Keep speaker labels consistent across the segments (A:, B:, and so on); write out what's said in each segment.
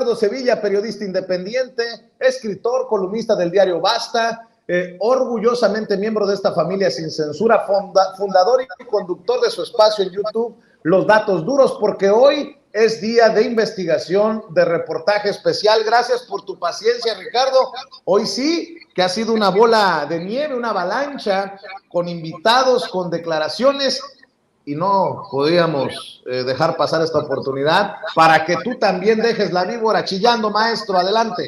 A: Ricardo Sevilla, periodista independiente, escritor, columnista del diario Basta, orgullosamente miembro de esta familia sin censura, fundador y conductor de su espacio en YouTube, Los Datos Duros, porque hoy es día de investigación, de reportaje especial. Gracias por tu paciencia, Ricardo. Hoy sí, que ha sido una bola de nieve, una avalancha, con invitados, con declaraciones, y no podíamos dejar pasar esta oportunidad para que tú también dejes la víbora chillando, maestro. Adelante.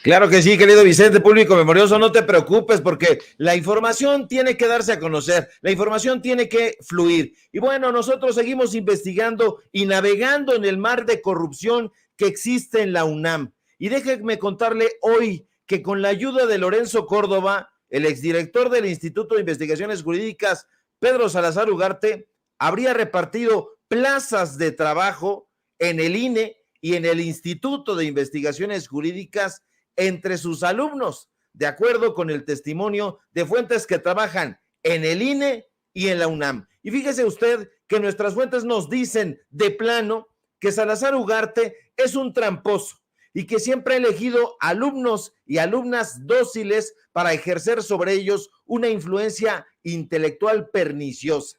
B: Claro que sí, querido Vicente, público memorioso, no te preocupes porque la información tiene que darse a conocer, la información tiene que fluir. Y bueno, nosotros seguimos investigando y navegando en el mar de corrupción que existe en la UNAM. Y déjeme contarle hoy que con la ayuda de Lorenzo Córdoba, el exdirector del Instituto de Investigaciones Jurídicas, Pedro Salazar Ugarte, habría repartido plazas de trabajo en el INE y en el Instituto de Investigaciones Jurídicas entre sus alumnos, de acuerdo con el testimonio de fuentes que trabajan en el INE y en la UNAM. Y fíjese usted que nuestras fuentes nos dicen de plano que Salazar Ugarte es un tramposo y que siempre ha elegido alumnos y alumnas dóciles para ejercer sobre ellos una influencia intelectual perniciosa.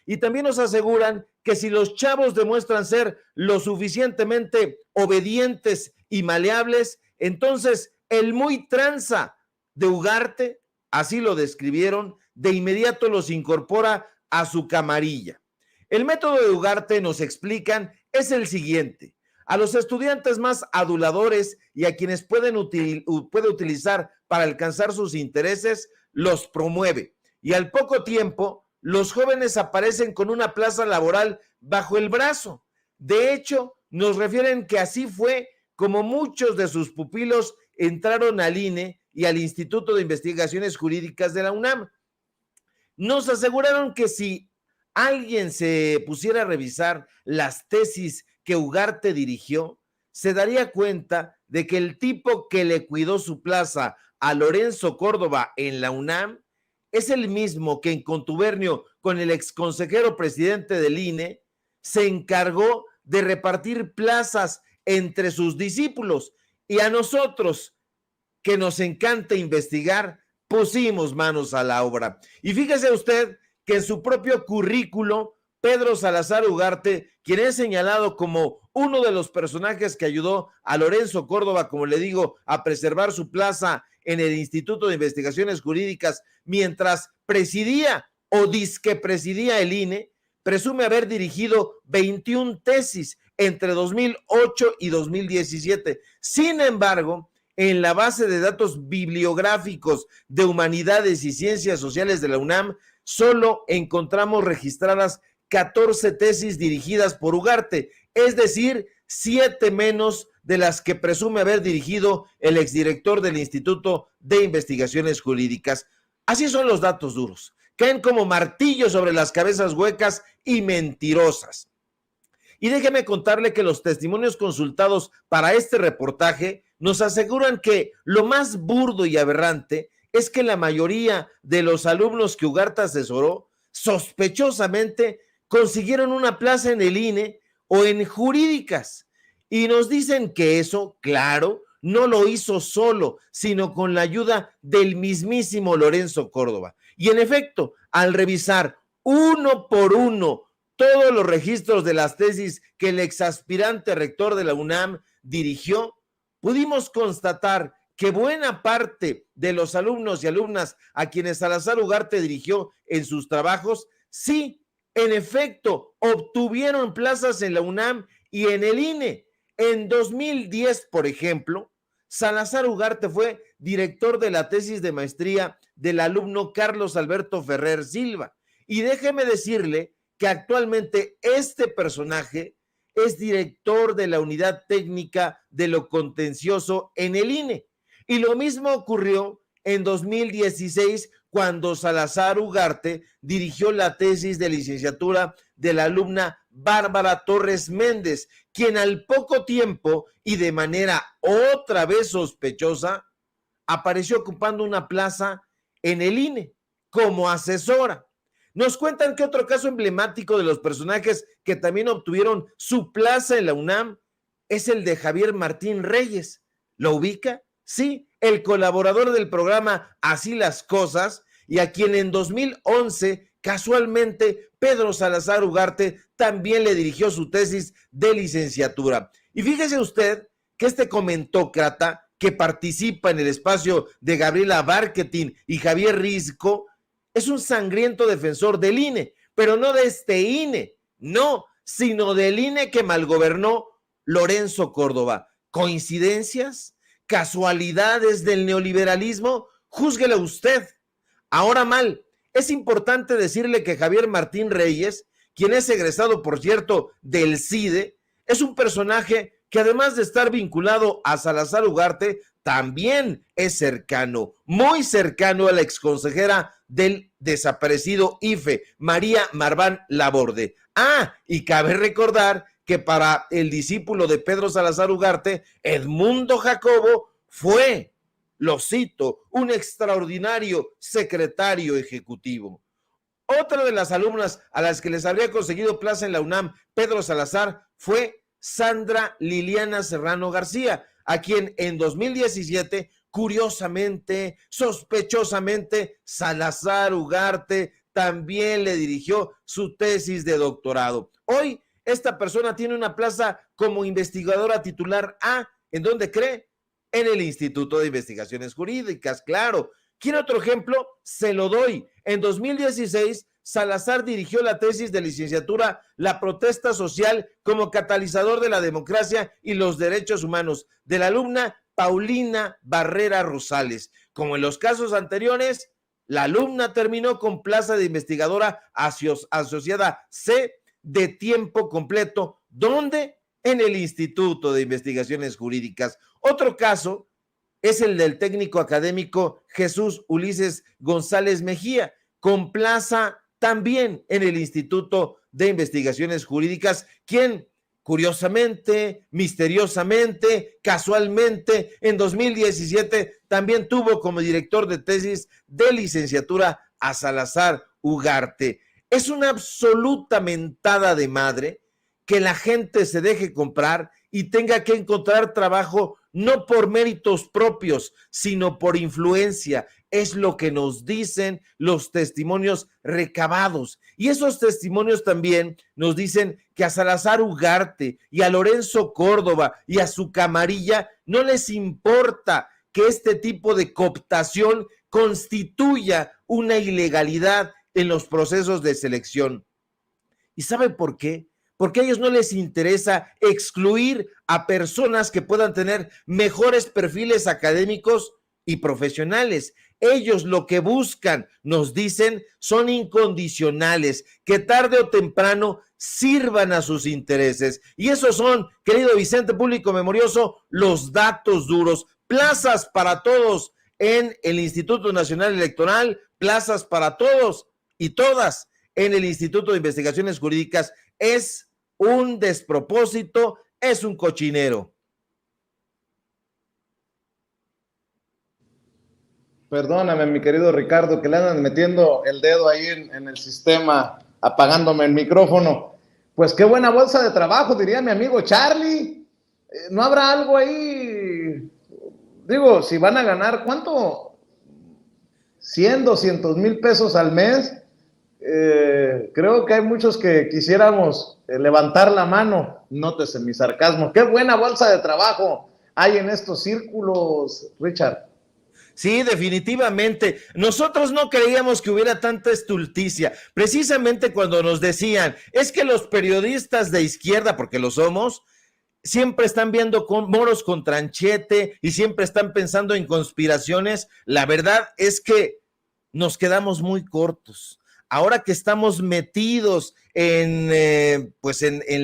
B: Y también nos aseguran que si los chavos demuestran ser lo suficientemente obedientes y maleables, entonces el muy tranza de Ugarte, así lo describieron, de inmediato los incorpora a su camarilla. El método de Ugarte, nos explican, es el siguiente: a los estudiantes más aduladores y a quienes puede utilizar para alcanzar sus intereses, los promueve. Y al poco tiempo, los jóvenes aparecen con una plaza laboral bajo el brazo. De hecho, nos refieren que así fue como muchos de sus pupilos entraron al INE y al Instituto de Investigaciones Jurídicas de la UNAM. Nos aseguraron que si alguien se pusiera a revisar las tesis que Ugarte dirigió, se daría cuenta de que el tipo que le cuidó su plaza a Lorenzo Córdoba en la UNAM es el mismo que en contubernio con el exconsejero presidente del INE se encargó de repartir plazas entre sus discípulos, y a nosotros, que nos encanta investigar, pusimos manos a la obra. Y fíjese usted que en su propio currículo, Pedro Salazar Ugarte, quien es señalado como uno de los personajes que ayudó a Lorenzo Córdoba, como le digo, a preservar su plaza en el Instituto de Investigaciones Jurídicas mientras presidía o disque presidía el INE, presume haber dirigido 21 tesis entre 2008 y 2017. Sin embargo, en la base de datos bibliográficos de Humanidades y Ciencias Sociales de la UNAM, solo encontramos registradas 14 tesis dirigidas por Ugarte, es decir, 7 menos de las que presume haber dirigido el exdirector del Instituto de Investigaciones Jurídicas. Así son los datos duros, caen como martillo sobre las cabezas huecas y mentirosas. Y déjeme contarle que los testimonios consultados para este reportaje nos aseguran que lo más burdo y aberrante es que la mayoría de los alumnos que Ugarte asesoró sospechosamente consiguieron una plaza en el INE o en jurídicas. Y nos dicen que eso, claro, no lo hizo solo, sino con la ayuda del mismísimo Lorenzo Córdoba. Y en efecto, al revisar uno por uno todos los registros de las tesis que el exaspirante rector de la UNAM dirigió, pudimos constatar que buena parte de los alumnos y alumnas a quienes Salazar Ugarte dirigió en sus trabajos, sí, en efecto, obtuvieron plazas en la UNAM y en el INE. En 2010, por ejemplo, Salazar Ugarte fue director de la tesis de maestría del alumno Carlos Alberto Ferrer Silva. Y déjeme decirle que actualmente este personaje es director de la unidad técnica de lo contencioso en el INE. Y lo mismo ocurrió en 2016 cuando Salazar Ugarte dirigió la tesis de licenciatura de la alumna Bárbara Torres Méndez, quien al poco tiempo y de manera otra vez sospechosa apareció ocupando una plaza en el INE como asesora. Nos cuentan que otro caso emblemático de los personajes que también obtuvieron su plaza en la UNAM es el de Javier Martín Reyes. ¿Lo ubica? Sí, el colaborador del programa Así las Cosas, y a quien en 2011, casualmente, Pedro Salazar Ugarte también le dirigió su tesis de licenciatura. Y fíjese usted que este comentócrata que participa en el espacio de Gabriela Barquetín y Javier Risco es un sangriento defensor del INE, pero no de este INE, no, sino del INE que malgobernó Lorenzo Córdoba. ¿Coincidencias? ¿Casualidades del neoliberalismo? Júzguelo usted. Ahora mal, es importante decirle que Javier Martín Reyes, quien es egresado, por cierto, del CIDE, es un personaje que además de estar vinculado a Salazar Ugarte, también es cercano, muy cercano a la exconsejera del desaparecido IFE, María Marván Laborde. Y cabe recordar que para el discípulo de Pedro Salazar Ugarte, Edmundo Jacobo fue, lo cito, un extraordinario secretario ejecutivo. Otra de las alumnas a las que les habría conseguido plaza en la UNAM, Pedro Salazar, fue Sandra Liliana Serrano García, a quien en 2017, curiosamente, sospechosamente, Salazar Ugarte también le dirigió su tesis de doctorado. Hoy, esta persona tiene una plaza como investigadora titular A, ¿en dónde cree? En el Instituto de Investigaciones Jurídicas, claro. ¿Quiere otro ejemplo? Se lo doy. En 2016, Salazar dirigió la tesis de licenciatura La protesta social como catalizador de la democracia y los derechos humanos, de la alumna Paulina Barrera Rosales. Como en los casos anteriores, la alumna terminó con plaza de investigadora asociada C de tiempo completo. ¿Dónde? En el Instituto de Investigaciones Jurídicas. Otro caso es el del técnico académico Jesús Ulises González Mejía, con plaza también en el Instituto de Investigaciones Jurídicas, quien curiosamente, misteriosamente, casualmente, en 2017 también tuvo como director de tesis de licenciatura a Salazar Ugarte. Es una absoluta mentada de madre que la gente se deje comprar y tenga que encontrar trabajo no por méritos propios, sino por influencia. Es lo que nos dicen los testimonios recabados. Y esos testimonios también nos dicen que a Salazar Ugarte y a Lorenzo Córdoba y a su camarilla no les importa que este tipo de cooptación constituya una ilegalidad en los procesos de selección. ¿Y sabe por qué? Porque a ellos no les interesa excluir a personas que puedan tener mejores perfiles académicos y profesionales. Ellos lo que buscan, nos dicen, son incondicionales, que tarde o temprano sirvan a sus intereses. Y esos son, querido Vicente Público Memorioso, los datos duros. Plazas para todos en el Instituto Nacional Electoral, plazas para todos y todas en el Instituto de Investigaciones Jurídicas. Es un despropósito, es un cochinero.
A: Perdóname, mi querido Ricardo, que le andan metiendo el dedo ahí en el sistema, apagándome el micrófono. Pues qué buena bolsa de trabajo, diría mi amigo Charlie. ¿No habrá algo ahí? Digo, si van a ganar, ¿cuánto? 100, 200 mil pesos al mes. Creo que hay muchos que quisiéramos levantar la mano. Nótese mi sarcasmo. Qué buena bolsa de trabajo hay en estos círculos, Richard.
B: Sí, definitivamente. Nosotros no creíamos que hubiera tanta estulticia. Precisamente cuando nos decían, es que los periodistas de izquierda, porque lo somos, siempre están viendo moros con tranchete y siempre están pensando en conspiraciones. La verdad es que nos quedamos muy cortos. Ahora que estamos metidos en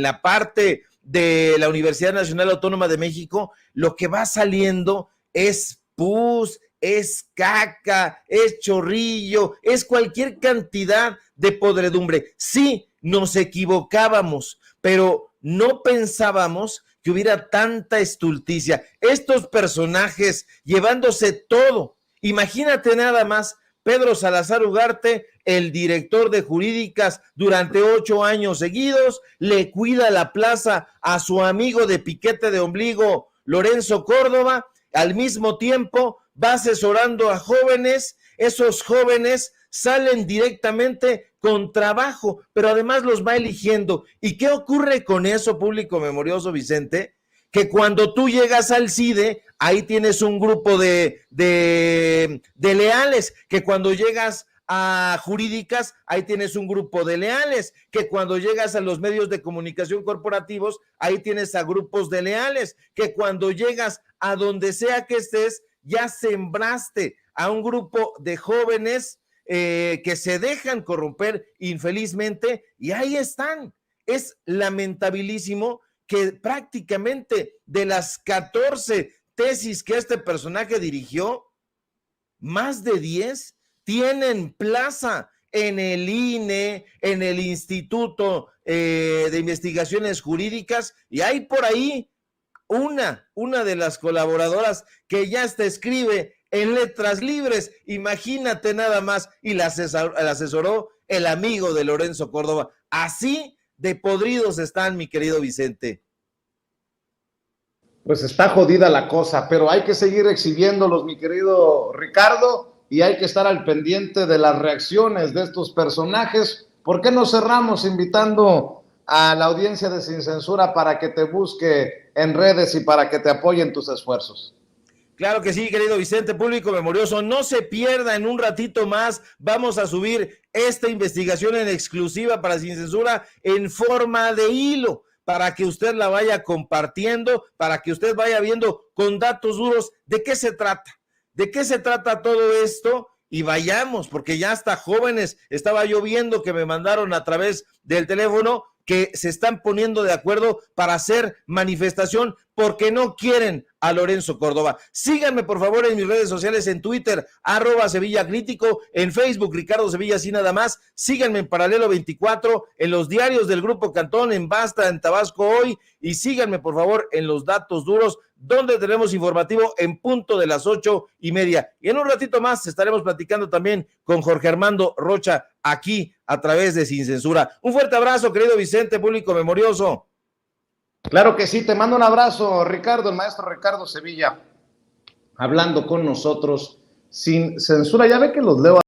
B: la parte de la Universidad Nacional Autónoma de México, lo que va saliendo es pus, es caca, es chorrillo, es cualquier cantidad de podredumbre. Sí, nos equivocábamos, pero no pensábamos que hubiera tanta estulticia. Estos personajes llevándose todo. Imagínate nada más, Pedro Salazar Ugarte el director de jurídicas durante 8 años seguidos, le cuida la plaza a su amigo de piquete de ombligo, Lorenzo Córdoba, al mismo tiempo va asesorando a jóvenes, esos jóvenes salen directamente con trabajo, pero además los va eligiendo. ¿Y qué ocurre con eso, público memorioso, Vicente? Que cuando tú llegas al CIDE, ahí tienes un grupo de leales, que cuando llegas a jurídicas, ahí tienes un grupo de leales, que cuando llegas a los medios de comunicación corporativos, ahí tienes a grupos de leales, que cuando llegas a donde sea que estés, ya sembraste a un grupo de jóvenes que se dejan corromper infelizmente, y ahí están. Es lamentabilísimo que prácticamente de las 14 tesis que este personaje dirigió, más de 10 tienen plaza en el INE, en el Instituto de Investigaciones Jurídicas, y hay por ahí una de las colaboradoras que ya hasta escribe en letras libres, imagínate nada más, y la asesoró el amigo de Lorenzo Córdoba. Así de podridos están, mi querido Vicente.
A: Pues está jodida la cosa, pero hay que seguir exhibiéndolos, mi querido Ricardo, y hay que estar al pendiente de las reacciones de estos personajes. ¿Por qué no cerramos invitando a la audiencia de Sin Censura para que te busque en redes y para que te apoye en tus esfuerzos?
B: Claro que sí, querido Vicente, público memorioso, no se pierda, en un ratito más vamos a subir esta investigación en exclusiva para Sin Censura en forma de hilo, para que usted la vaya compartiendo, para que usted vaya viendo con datos duros de qué se trata todo esto, y vayamos, porque ya hasta jóvenes, estaba yo viendo que me mandaron a través del teléfono, que se están poniendo de acuerdo para hacer manifestación porque no quieren a Lorenzo Córdoba. Síganme por favor en mis redes sociales, en Twitter, @SevillaCrítico, en Facebook, Ricardo Sevilla, así nada más. Síganme en Paralelo 24, en los diarios del Grupo Cantón, en Basta, en Tabasco Hoy, y síganme por favor en los datos duros, donde tenemos informativo en punto de las 8:30. Y en un ratito más estaremos platicando también con Jorge Armando Rocha, aquí a través de Sin Censura. Un fuerte abrazo, querido Vicente, público memorioso.
A: Claro que sí, te mando un abrazo, Ricardo, el maestro Ricardo Sevilla, hablando con nosotros sin censura. Ya ve que los leo